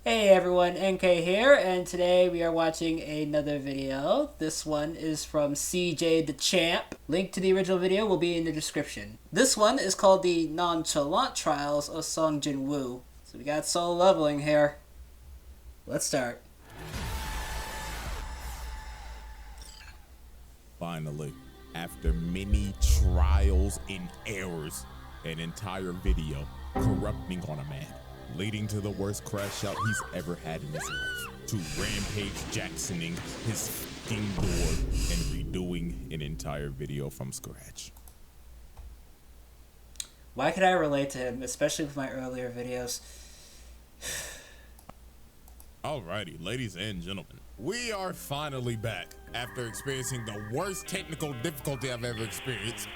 Hey everyone, NK here, and today we are watching another video. This one is from CJ Dachamp. Link to the original video will be in the description. This one is called the Nonchalant Trials of Song JINWOO. So we got solo leveling here. Let's start. Finally, after many trials and errors, an entire video corrupting on a man, leading to the worst crash out he's ever had in his life, to Rampage Jacksoning his f***ing board and redoing an entire video from scratch. Why could I relate to him, especially with my earlier videos? Alrighty, ladies and gentlemen, we are finally back after experiencing the worst technical difficulty I've ever experienced.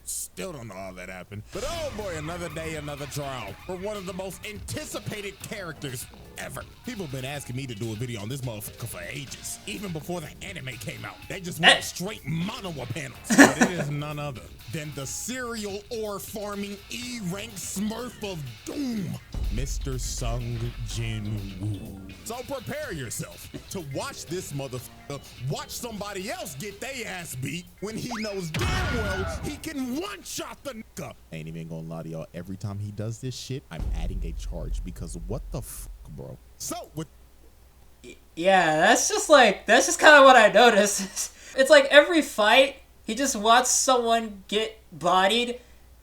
Still don't know how that happened. But oh boy, another day, another trial for one of the most anticipated characters ever. People have been asking me to do a video on this motherfucker for ages, even before the anime came out. They just want straight manhwa panels. But it is none other than the serial ore farming E-rank smurf of doom, Mr. Sung Jin-woo. So prepare yourself to watch this motherfucker watch somebody else get their ass beat when he knows damn well he can one-shot the nigga. Ain't even gonna lie to y'all, every time he does this shit, I'm adding a charge because what the fuck, bro? So with Yeah, that's just kind of what I noticed. It's like every fight, he just watched someone get bodied,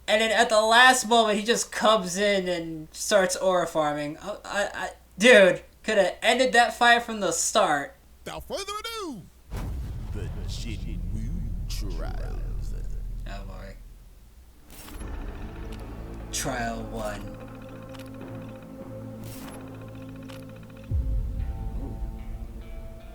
and then at the last moment, he just comes in and starts aura farming. Dude, could have ended that fight from the start. Without further ado, the JINWOO trials. Oh boy. Trial 1.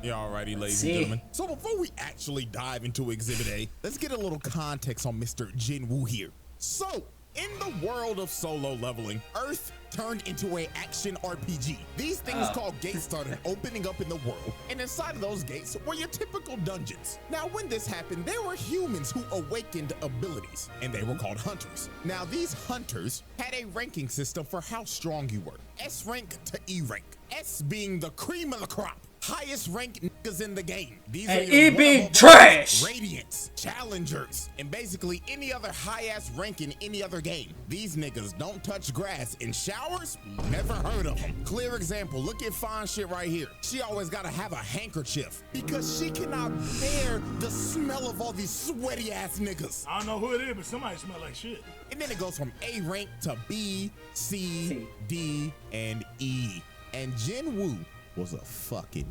Yeah, alrighty, ladies and gentlemen. So before we actually dive into Exhibit A, let's get a little context on Mr. JINWOO here. So, in the world of solo leveling, Earth turned into an action RPG. These things called gates started opening up in the world, and inside of those gates were your typical dungeons. Now, when this happened, there were humans who awakened abilities, and they were called hunters. Now, these hunters had a ranking system for how strong you were. S rank to E rank. S being the cream of the crop. Highest ranked niggas in the game. These are E your being trash. Radiants, challengers, and basically any other high-ass rank in any other game. These niggas don't touch grass. In showers, never heard of them. Clear example, look at fine shit right here. She always gotta have a handkerchief because she cannot bear the smell of all these sweaty-ass niggas. I don't know who it is, but somebody smell like shit. And then it goes from A rank to B, C, D, and E. And JINWOO was a fucking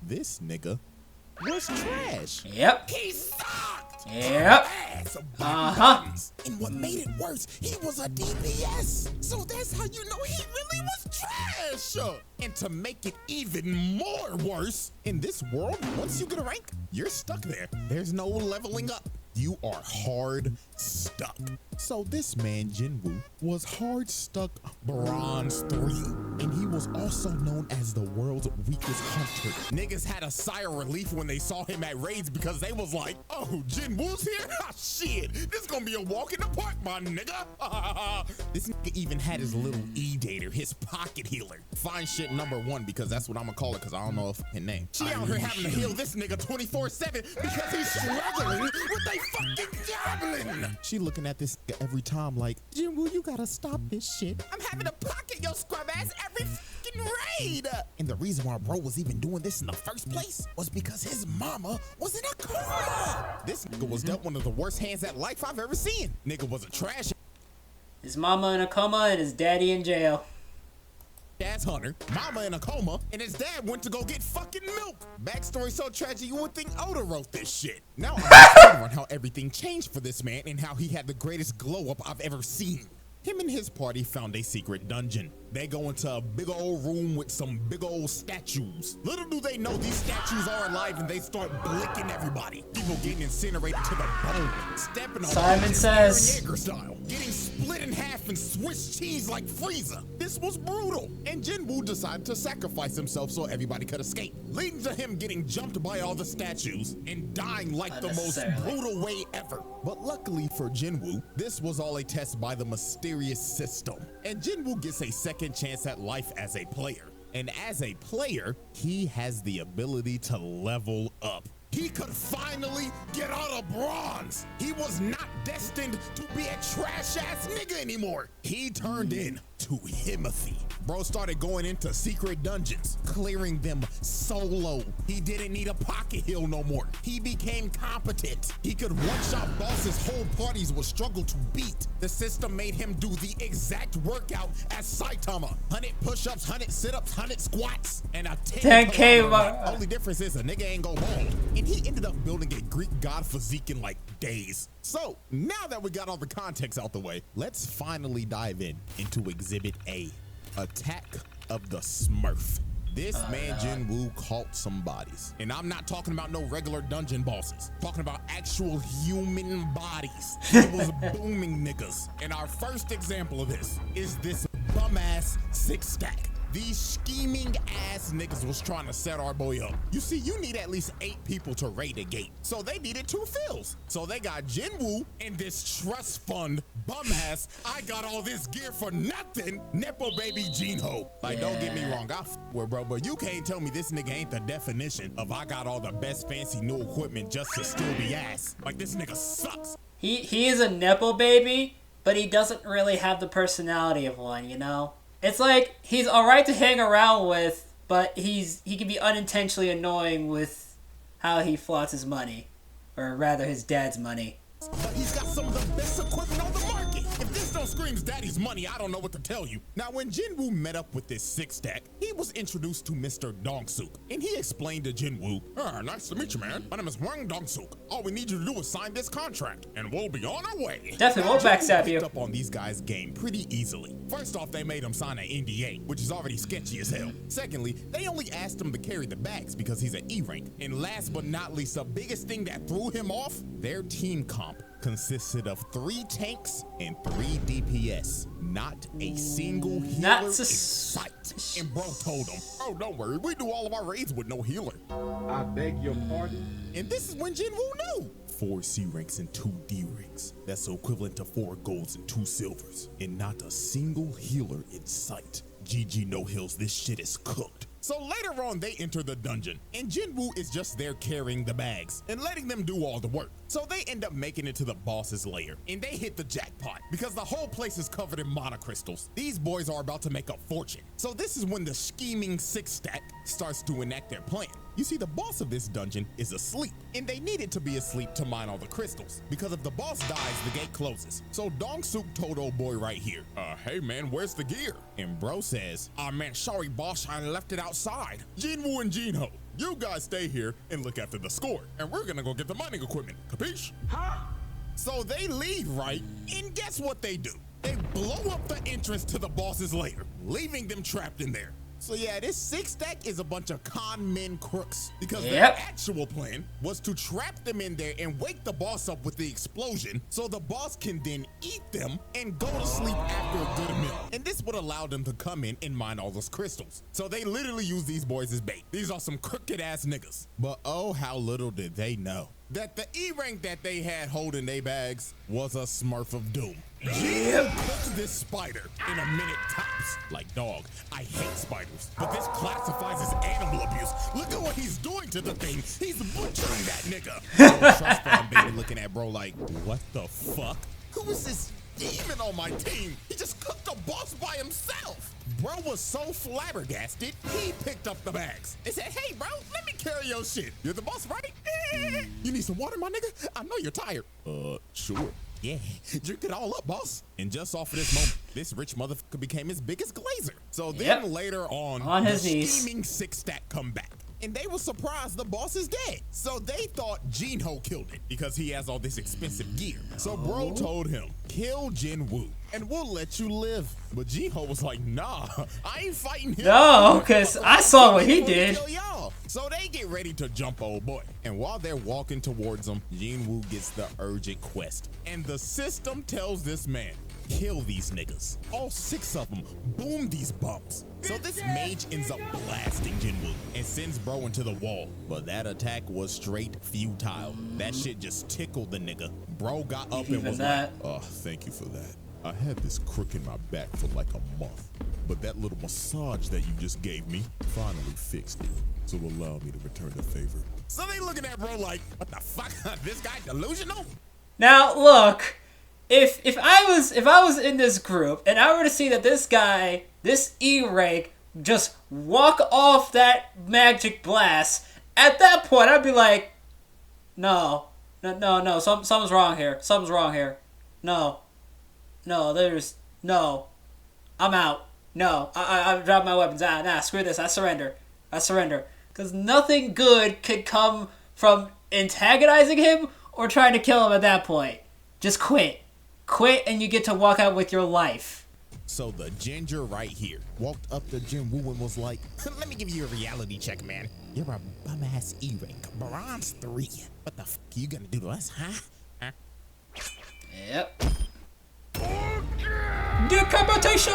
This nigga was trash. Yep. He sucked. Yep. And what made it worse, he was a DPS. So that's how you know he really was trash. And to make it even more worse, in this world, once you get a rank, you're stuck there. There's no leveling up. You are hard stuck. So this man, JINWOO, was hard stuck bronze 3. And he was also known as the world's weakest hunter. Niggas had a sigh of relief when they saw him at raids because they was like, oh, JINWOO's here? Shit, this gonna be a walk in the park, my nigga. This nigga even had his little E-dater, his pocket healer. Fine shit number 1 because that's what I'm gonna call it because I don't know a fucking name. She out here having to heal this nigga 24/7 because he's struggling with a fucking goblin. She looking at this every time like, JINWOO, you gotta stop this shit. I'm having to pocket your scrub ass every fucking raid. And the reason why bro was even doing this in the first place was because his mama was in a coma. This nigga was dealt one of the worst hands at life I've ever seen. Nigga was a trash His mama in a coma and his daddy in jail. ass hunter, mama in a coma, and his dad went to go get fucking milk. Backstory so tragic you would think Oda wrote this shit. Now I'm on how everything changed for this man and how he had the greatest glow up I've ever seen. Him and his party found a secret dungeon. They go into a big old room with some big old statues. Little do they know these statues are alive and they start blicking everybody. People getting incinerated to the bone. Stepping on Simon Says. Jaeger style. Getting split in half and Swiss cheese like Frieza. This was brutal, and JINWOO decided to sacrifice himself so everybody could escape, leading to him getting jumped by all the statues and dying like the most brutal way ever. But luckily for JINWOO, this was all a test by the mysterious system, and JINWOO gets a second chance at life as a player. And as a player, he has the ability to level up. He could finally get out of bronze. He was not destined to be a trash-ass nigga anymore. He turned in to Himothy. Bro started going into secret dungeons, clearing them solo. He didn't need a pocket heal no more. He became competent. He could one-shot bosses whole parties would struggle to beat. The system made him do the exact workout as Saitama. 100 push-ups, 100 sit-ups, 100 squats, and a 10K. Only difference is a nigga ain't go bald. And he ended up building a Greek god physique in like days. So now that we got all the context out the way, let's finally dive into Exhibit A, Attack of the Smurf. This man JINWOO caught some bodies. And I'm not talking about no regular dungeon bosses. Talking about actual human bodies. It was booming niggas. And our first example of this is this bum-ass 6-stack. These scheming ass niggas was trying to set our boy up. You see, you need at least 8 people to raid a gate. So they needed 2 fills. So they got JINWOO and this trust fund bum ass, I got all this gear for nothing, Nepo baby Jinho. Like, don't get me wrong, I f with bro, but you can't tell me this nigga ain't the definition of I got all the best fancy new equipment just to steal the ass. Like, this nigga sucks. He is a Nepo baby, but he doesn't really have the personality of one, you know? It's like, he's alright to hang around with, but he can be unintentionally annoying with how he flaunts his money. Or rather, his dad's money. But he's got some of the best equipment on the market. If this don't screams daddy's money, I don't know what to tell you. Now, when JINWOO met up with this 6-stack, he was introduced to Mr. Dongsook, and he explained to JINWOO, nice to meet you, man. My name is Wang Dongsook. All we need you to do is sign this contract, and we'll be on our way. Definitely won't backstab you. Up on these guys' game pretty easily. First off, they made him sign an NDA, which is already sketchy as hell. Secondly, they only asked him to carry the bags because he's an E rank. And last but not least, the biggest thing that threw him off, their team comp consisted of 3 tanks and 3 DPS. Not a single healer in sight. And bro told him, oh, don't worry, we do all of our raids with no healer. I beg your pardon? And this is when JINWOO knew. 4 C ranks and 2 D ranks. That's equivalent to 4 golds and 2 silvers. And not a single healer in sight. GG no heals, this shit is cooked. So later on, they enter the dungeon, and JINWOO is just there carrying the bags and letting them do all the work. So they end up making it to the boss's lair, and they hit the jackpot because the whole place is covered in monocrystals. These boys are about to make a fortune. So this is when the scheming 6-stack starts to enact their plan. You see, the boss of this dungeon is asleep, and they needed to be asleep to mine all the crystals, because if the boss dies, the gate closes. So Dongsook told old boy right here, hey man, where's the gear? And bro says, man, sorry boss, I left it outside. JINWOO and Jinho, you guys stay here and look after the score, and we're gonna go get the mining equipment, capiche? Huh? So they leave, right? And guess what they do? They blow up the entrance to the boss's lair, leaving them trapped in there. So yeah, this 6-stack is a bunch of con men crooks, because their actual plan was to trap them in there and wake the boss up with the explosion so the boss can then eat them and go to sleep after a good meal. And this would allow them to come in and mine all those crystals. So they literally use these boys as bait. These are some crooked ass niggas. But oh, how little did they know that the E rank that they had holding their bags was a Smurf of Doom. Cooked this spider in a minute tops. Like, dog, I hate spiders, but this classifies as animal abuse. Look at what he's doing to the thing. He's butchering that nigga. Trust fund baby looking at bro like, what the fuck? Who is this demon on my team? He just cooked a boss by himself. Bro was so flabbergasted, he picked up the bags and said, hey bro, let me carry your shit. You're the boss, right? You need some water, my nigga? I know you're tired. Sure. Yeah, drink it all up, boss. And just off of this moment, this rich motherfucker became his biggest glazer. So then later on his scheming 6-stack come back. And they were surprised the boss is dead. So they thought Jinho killed it because he has all this expensive gear. So bro told him, kill JINWOO and we'll let you live. But Jinho was like, nah, I ain't fighting him. No, because I saw what he did. So they get ready to jump old boy. And while they're walking towards him, JINWOO gets the urgent quest. And the system tells this man, kill these niggas. All 6 of them boom these bums. So this mage ends up blasting Jinwoo and sends bro into the wall. But that attack was straight futile. That shit just tickled the nigga. Bro got up and was like, oh, thank you for that. I had this crook in my back for like a month, but that little massage that you just gave me finally fixed it. So allow me to return the favor. So they looking at bro like, what the fuck? This guy delusional? Now look, if I was in this group and I were to see that this guy, this E-rank, just walk off that magic blast, at that point I'd be like, no, something's wrong here. Something's wrong here. No, I'm out. No, I dropped my weapons. Nah, screw this. I surrender. Because nothing good could come from antagonizing him or trying to kill him at that point. Just quit. Quit and you get to walk out with your life. So the ginger right here walked up to Jinwoo and was like, let me give you a reality check, man. You're a bum-ass E-rank, bronze 3. What the fuck are you gonna do to us, huh? Yep. Decapitation!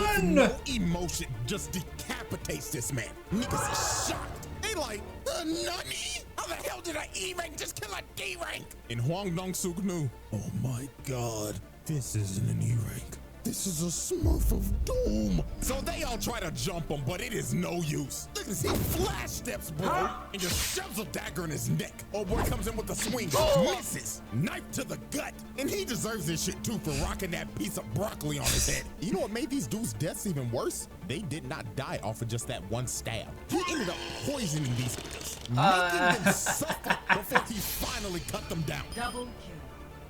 With no emotion, just decapitates this man. Niggas is shocked. They like, nani? How the hell did an E-rank just kill a D-rank? And Hwang Dong-suk knew, oh my god, this isn't an E-rank. This is a Smurf of doom. So they all try to jump him, but it is no use. Look at this, he flash steps, bro, and just shoves a dagger in his neck. Oh boy comes in with a swing, misses, knife to the gut. And he deserves this shit too for rocking that piece of broccoli on his head. You know what made these dudes' deaths even worse? They did not die off of just that one stab. He ended up poisoning these niggas, making them suffer before he finally cut them down. Double kill.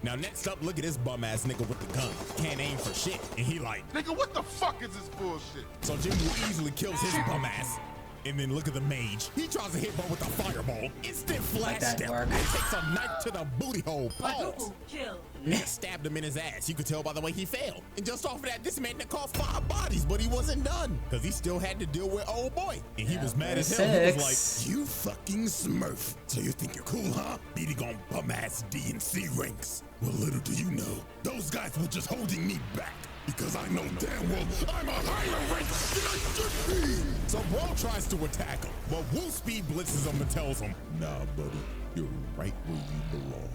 Now next up, look at this bum ass nigga with the gun. Can't aim for shit. And he like, Nigga, what the fuck is this bullshit? so Jinwoo easily kills his bum ass. And then look at the mage. He tries to hit bro with a fireball. Instant flash that step. work. And takes a knife to the booty hole. Pause. Double kill. And stabbed him in his ass. You could tell by the way he fell. And just off of that, this man caught 5 bodies, but he wasn't done. Because he still had to deal with old boy. And he was mad as hell. He was like, you fucking smurf. So you think you're cool, huh? Beating on bum ass D and C ranks. Well, little do you know, those guys were just holding me back. Because I know damn well I'm a higher rank than I should be. So bro tries to attack him, but Woo speed blitzes him and tells him, Nah, buddy, you're right where you belong.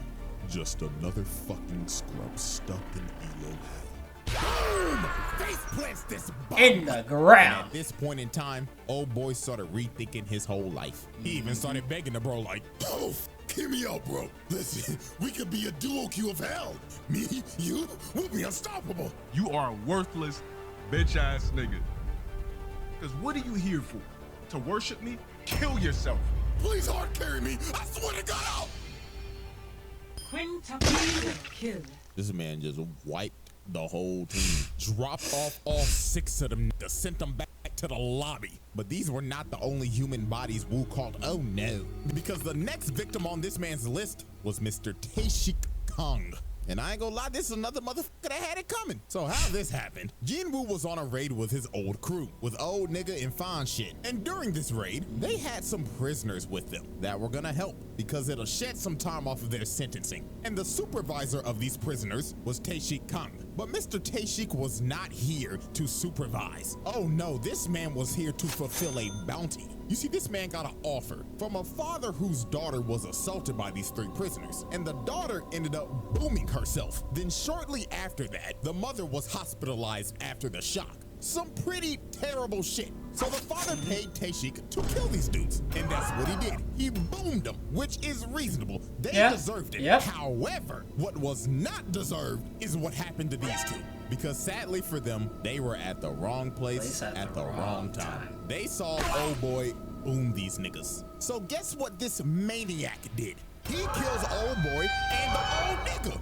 Just another fucking scrub stuck in elo hell. boom! Face plants this bum. In the And ground. at this point in time, old boy started rethinking his whole life. He even started begging the bro like, oh, hear me out, bro. Listen, we could be a duo queue of hell. Me, you, we'll be unstoppable. You are a worthless, bitch ass nigga. Cause what are you here for? To worship me? Kill yourself. Please hard carry me. I swear to God, out. Quintuple kill. This man just wiped the whole team. Dropped off all 6 of them, sent them back to the lobby. But these were not the only human bodies Wu called oh no. Because the next victim on this man's list was Mr. Taeshik Kong. And I ain't gonna lie, this is another motherfucker that had it coming. So how this happened? Jinwoo was on a raid with his old crew, with old nigga and fine shit. And during this raid, they had some prisoners with them that were gonna help because it'll shed some time off of their sentencing. And the supervisor of these prisoners was Taeshik Kong. But Mr. Taeshik was not here to supervise. Oh no, this man was here to fulfill a bounty. You see, this man got an offer from a father whose daughter was assaulted by these 3 prisoners, and the daughter ended up booming herself. Then shortly after that, the mother was hospitalized after the shock. Some pretty terrible shit. So the father paid Taeshik to kill these dudes, and that's what he did. He boomed them, which is reasonable. They deserved it. Yep. However, what was not deserved is what happened to these 2. Because sadly for them, they were at the wrong place at the wrong time. They saw old boy boom these niggas. So guess what this maniac did? He kills old boy and the old nigga.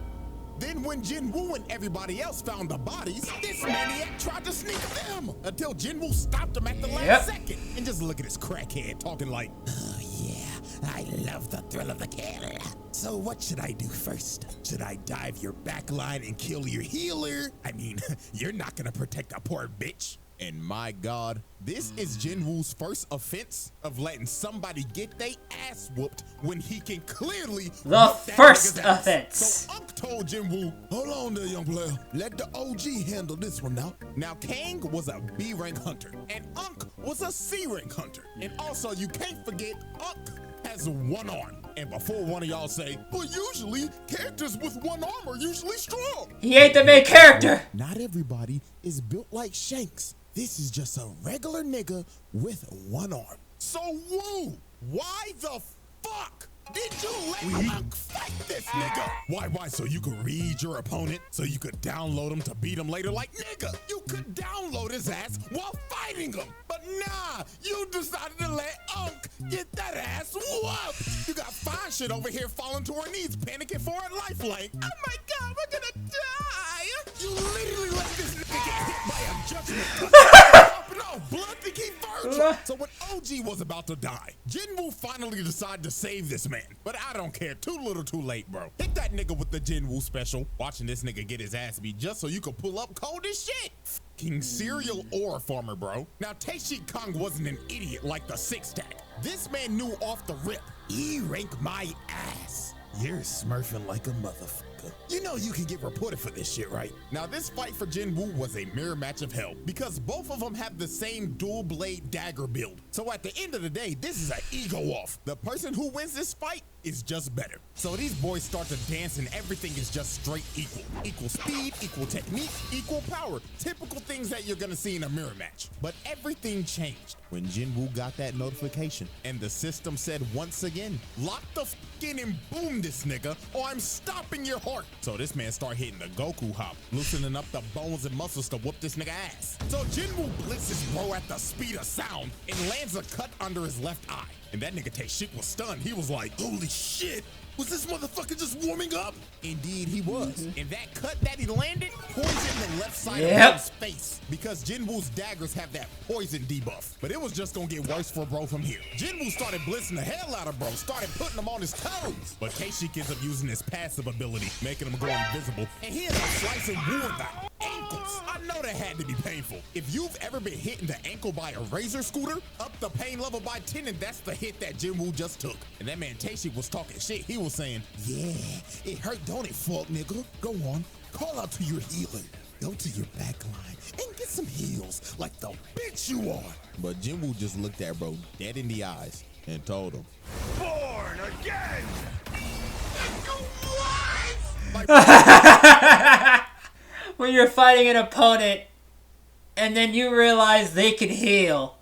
Then when Jinwoo and everybody else found the bodies, this maniac tried to sneak them until Jinwoo stopped him at the last second. And just look at this crackhead talking like, oh yeah, I love the thrill of the kill. So what should I do first? Should I dive your back line and kill your healer? I mean, you're not gonna protect a poor bitch. And my God, this is Jinwoo's first offense of letting somebody get their ass whooped when he can clearly The whoop that first nigga's ass. offense. So Unk told Jinwoo, hold on there, young player. Let the OG handle this one now. Now, Kang was a B rank hunter, and Unk was a C rank hunter. And also, you can't forget, Unk has one arm. And before one of y'all say, but usually characters with one arm are usually strong. He ain't the main character. Not everybody is built like Shanks. This is just a regular nigga with one arm. So Woo, why the fuck did you let Unk fight this nigga? Why? So you could read your opponent, so you could download him to beat him later? Like, nigga, you could download his ass while fighting him. But nah, you decided to let Unk get that ass whooped. You got fine shit over here falling to her knees, panicking for her lifeline. Oh my God, we're gonna die. You literally let this nigga get hit by a judgment cut. No, blood to keep virgin. So when OG was about to die, Jinwoo finally decided to save this man. But I don't care, too little too late, bro. Hit that nigga with the Jinwoo special. Watching this nigga get his ass beat just so you could pull up cold as shit. Fucking serial ore farmer, bro. Now, Tae-Shi Kong wasn't an idiot like the six stack. This man knew off the rip, he ranked my ass. You're smurfing like a motherfucker. You know you can get reported for this shit, right? Now, this fight for Jinwoo was a mirror match of hell because both of them have the same dual blade dagger build. So at the end of the day, this is an ego off. The person who wins this fight is just better. So these boys start to dance and everything is just straight equal. Equal speed, equal technique, equal power. Typical things that you're gonna see in a mirror match. But everything changed when Jinwoo got that notification and the system said once again, lock the f in and boom this nigga or I'm stopping your heart. So this man start hitting the Goku hop, loosening up the bones and muscles to whoop this nigga ass. So Jinwoo blitzes bro at the speed of sound and lands a cut under his left eye. And that nigga Tae-Shi was stunned. He was like, holy shit, was this motherfucker just warming up? Indeed he was. And that cut that he landed poisoned the left side of his face because Jinwoo's daggers have that poison debuff. But it was just gonna get worse for bro from here. Jinwoo started blitzing the hell out of bro, started putting him on his toes. But Tae-Shi ends up using his passive ability, making him go invisible. And he ends up slicing Woo in the ankles. I know that had to be painful. If you've ever been hit in the ankle by a razor scooter, up the pain level by 10, and that's the hit that Jinwoo just took. And that man Tae-Shi was talking shit. He was saying, yeah, it hurt, don't it, fuck nigga? Go on, call out to your healer. Go to your back line and get some heals like the bitch you are. But Jinwoo just looked at bro dead in the eyes and told him, born again! When you're fighting an opponent and then you realize they can heal.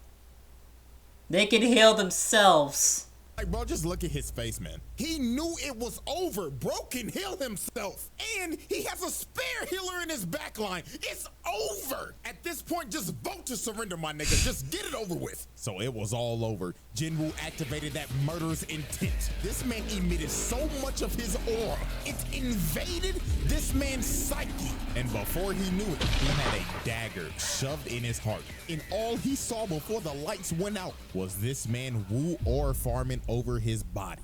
They can heal themselves. Like, bro, just look at his face, man. He knew it was over. Bro can heal himself. And he has a spare healer in his backline. It's over. At this point, just vote to surrender, my nigga. Just get it over with. So it was all over. Jinwoo activated that murderous intent. This man emitted so much of his aura. It invaded this man's psyche. And before he knew it, he had a dagger shoved in his heart. And all he saw before the lights went out was this man Woo aura farming over his body.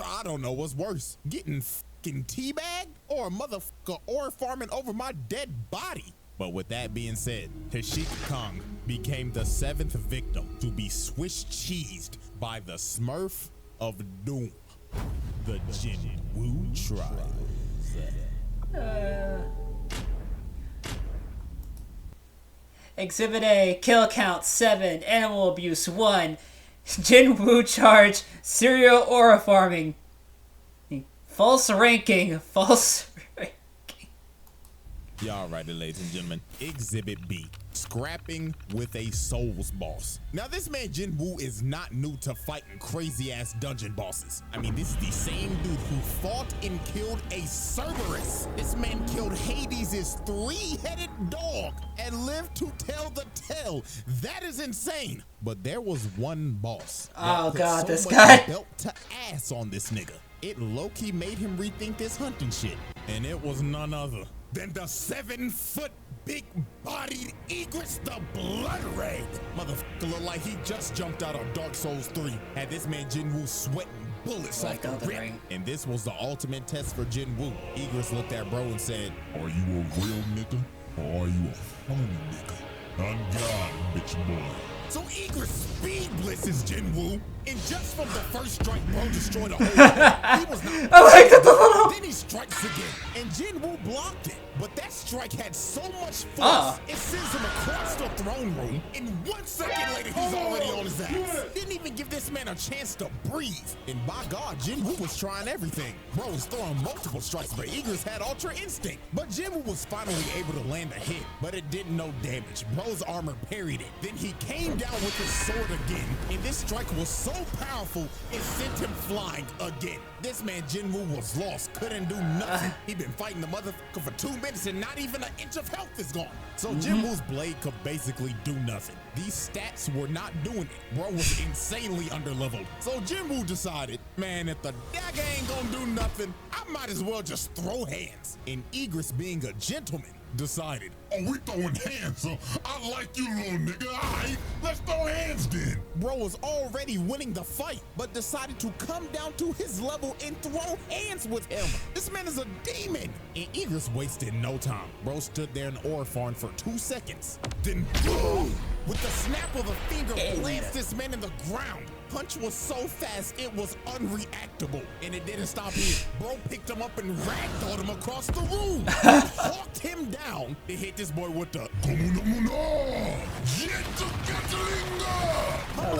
I don't know what's worse, getting fucking teabagged or a motherfucker aura farming over my dead body. But with that being said, Tae-Shi Kong became the 7th victim to be Swiss cheesed by the Smurf of Doom, the JINWOO tribe. Exhibit A, kill count 7, animal abuse 1, Jinwoo charge, serial aura farming, false ranking. Y'all righty, ladies and gentlemen. Exhibit B, scrapping with a Souls boss. Now this man Jinwoo is not new to fighting crazy ass dungeon bosses. I mean, this is the same dude who fought and killed a Cerberus. This man killed Hades' 3-headed dog and lived to tell the tale. That is insane. But there was one boss. Oh god, so this much guy. Belt to ass on this nigga. It low-key made him rethink this hunting shit. And it was none other than the 7-foot big-bodied Egress the Blood Red. Motherfucker looked like he just jumped out of Dark Souls 3. Had this man Jinwoo sweating bullets off the rip. And this was the ultimate test for Jinwoo. Egress looked at bro and said, are you a real nigga or are you a phony nigga? On God, bitch boy. So Eager speed blitzes Jinwoo, and just from the first strike, bro destroyed a whole thing. He was not. I like that the little. Then he strikes again, and Jinwoo blocked it. But that strike had so much force, it sends him across the throne room, and 1 second later, he's already on his ass. Didn't even give this man a chance to breathe. And by God, Jinwoo was trying everything. Bro was throwing multiple strikes, but Eagers had Ultra Instinct. But Jinwoo was finally able to land a hit, but it did no damage. Bro's armor parried it. Then he came down with his sword again, and this strike was so powerful, it sent him flying again. This man Jinwoo was lost, couldn't do nothing. He'd been fighting the motherfucker for 2 minutes and not even an inch of health is gone. So Jinwoo's blade could basically do nothing. These stats were not doing it. Bro was insanely underleveled. So Jinwoo decided, man, if the dagger ain't gonna do nothing, I might as well just throw hands. And Egress, being a gentleman, decided, Oh, we throwing hands, so I like you, little nigga. All right, let's throw hands then. Bro was already winning the fight, but decided to come down to his level and throw hands with him. This man is a demon. And Egress wasted no time. Bro stood there in Orphan for 2 seconds. Then boom! With the snap of a finger, plants this man in the ground. Punch was so fast, it was unreactable. And it didn't stop here. Bro picked him up and ragdolled him across the room. Hawked him down to hit this boy with the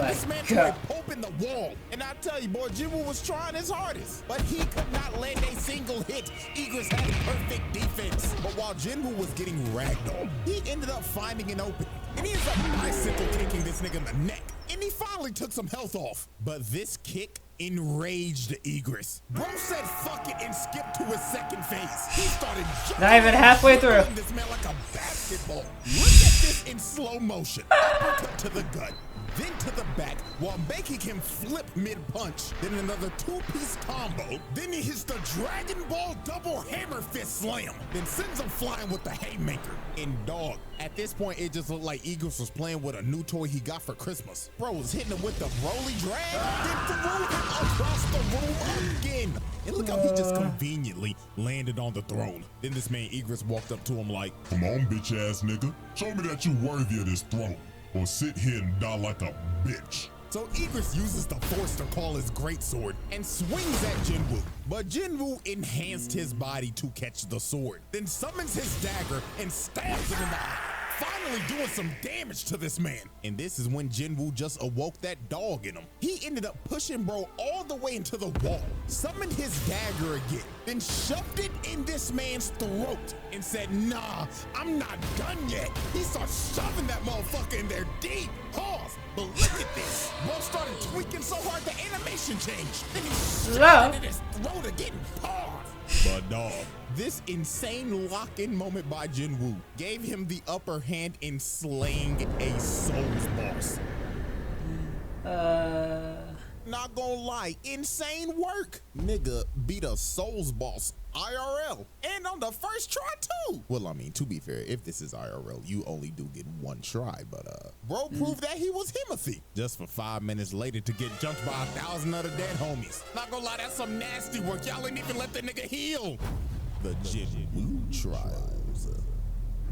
this man tried poking the wall. And I tell you, boy, Jinwoo was trying his hardest. But he could not land a single hit. Egress had perfect defense. But while Jinwoo was getting ragdolled, he ended up finding an opening. And he ends up bicycle kicking this nigga in the neck. And he finally took some health off. But this kick enraged Egress. Bro said fuck it and skipped to his second phase. He started jumping. Not even halfway through. This man like a basketball. Look at this in slow motion. Uppercut to the gut, then to the back, while making him flip mid-punch. Then another 2-piece combo. Then he hits the Dragon Ball double hammer fist slam. Then sends him flying with the haymaker. And dog, at this point, it just looked like Eagles was playing with a new toy he got for Christmas. Bro was hitting him with the Broly drag, then threw him across the room again. And look how he just conveniently landed on the throne. Then this man Egress walked up to him like, Come on, bitch ass nigga. Show me that you worthy of this throne, or sit here and die like a bitch. So Egress uses the Force to call his greatsword and swings at Jinwoo. But Jinwoo enhanced his body to catch the sword, then summons his dagger and stabs him in the eye, finally doing some damage to this man. And this is when Jinwoo just awoke that dog in him. He ended up pushing bro all the way into the wall, summoned his dagger again, then shoved it in this man's throat and said, nah, I'm not done yet. He starts shoving that motherfucker in there deep. Pause. But look at this. Bro started tweaking so hard the animation changed. Then he shoved it in his throat again. Pause. But dog, this insane lock-in moment by Jinwoo gave him the upper hand in slaying a Souls boss. Not gonna lie, insane work. Nigga beat a Souls boss IRL and on the first try too. Well, I mean, to be fair, if this is IRL, you only do get one try, but bro proved that he was Himothy just for 5 minutes later to get jumped by 1,000 other dead homies. Not gonna lie, that's some nasty work. Y'all ain't even let the nigga heal. The Jinwoo trials.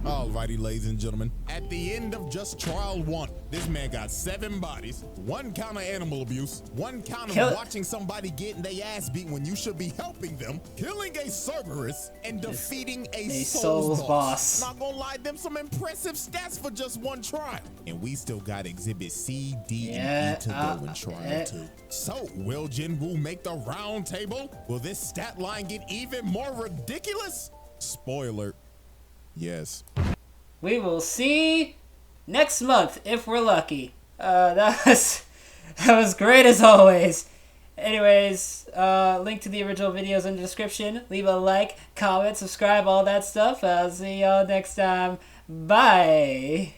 Alrighty, ladies and gentlemen, at the end of just trial 1, this man got 7 bodies, 1 count of animal abuse, 1 count of watching somebody getting their ass beat when you should be helping them, killing a Cerberus, and defeating a Souls boss. Not gonna lie, them some impressive stats for just 1 trial. And we still got exhibit C, D, and E to go in trial 2. So, will Jinwoo make the round table? Will this stat line get even more ridiculous? Spoiler. Yes. We will see next month if we're lucky. That was great as always. Anyways, link to the original videos in the description. Leave a like, comment, subscribe, all that stuff. I'll see y'all next time. Bye.